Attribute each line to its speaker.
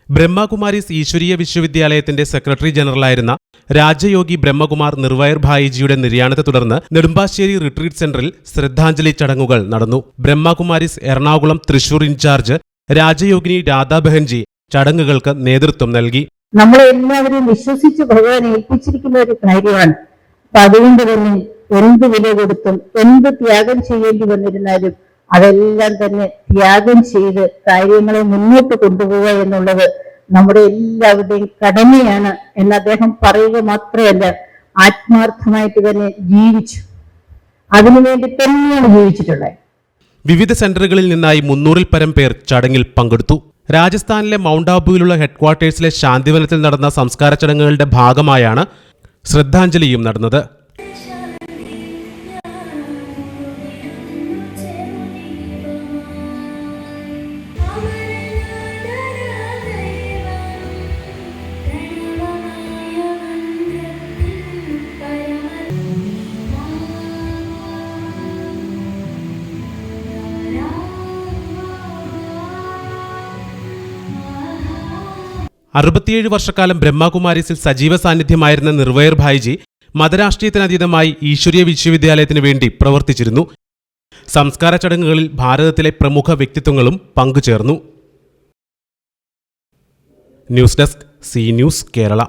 Speaker 1: ബ്രഹ്മകുമാരീസ് ഈശ്വരീയ വിശ്വവിദ്യാലയത്തിന്റെ സെക്രട്ടറി ജനറലായിരുന്ന രാജയോഗി ബ്രഹ്മകുമാർ നിർവയർ ഭായിജിയുടെ നിര്യാണത്തെ തുടർന്ന് നെടുമ്പാശ്ശേരി റിട്രീറ്റ് സെന്ററിൽ ശ്രദ്ധാഞ്ജലി ചടങ്ങുകൾ നടന്നു. ബ്രഹ്മകുമാരീസ് എറണാകുളം തൃശൂർ ഇൻചാർജ് രാജയോഗിനി രാധാബഹൻജി ചടങ്ങുകൾക്ക് നേതൃത്വം നൽകി.
Speaker 2: നമ്മളെല്ലാവരും വിശ്വസിച്ച് ഭഗവാൻ ഏൽപ്പിച്ചിരിക്കുന്ന ഒരു കാര്യമാണ്. അപ്പൊ അതുകൊണ്ട് തന്നെ എന്ത് വില കൊടുത്തും എന്ത് ത്യാഗം ചെയ്യേണ്ടി വന്നിരുന്നാലും അതെല്ലാം തന്നെ ത്യാഗം ചെയ്ത് കാര്യങ്ങളെ മുന്നോട്ട് കൊണ്ടുപോവുക എന്നുള്ളത് നമ്മുടെ എല്ലാവരുടെയും കടമയാണ് എന്ന് അദ്ദേഹം പറയുക മാത്രമല്ല, ആത്മാർത്ഥമായിട്ട് തന്നെ ജീവിച്ചു. അതിനുവേണ്ടി തന്നെയാണ് ജീവിച്ചിട്ടുള്ളത്.
Speaker 1: വിവിധ സെന്ററുകളിൽ നിന്നായി 300-ൽ പരം പേർ ചടങ്ങിൽ പങ്കെടുത്തു. രാജസ്ഥാനിലെ മൗണ്ട് ആബുവിലുള്ള ഹെഡ്ക്വാർട്ടേഴ്സിലെ ശാന്തിവനത്തിൽ നടന്ന സംസ്കാര ചടങ്ങുകളുടെ ഭാഗമായാണ് ശ്രദ്ധാഞ്ജലിയും നടന്നത്. വർഷക്കാലം ബ്രഹ്മകുമാരീസിൽ സജീവ സാന്നിധ്യമായിരുന്ന നിർവയർ ഭായിജി മതരാഷ്ട്രീയത്തിനതീതമായി ഈശ്വരീയ വിശ്വവിദ്യാലയത്തിനു വേണ്ടി പ്രവർത്തിച്ചിരുന്നു. സംസ്കാര ചടങ്ങുകളിൽ ഭാരതത്തിലെ പ്രമുഖ വ്യക്തിത്വങ്ങളും പങ്കുചേർന്നു. News desk, C news, Kerala.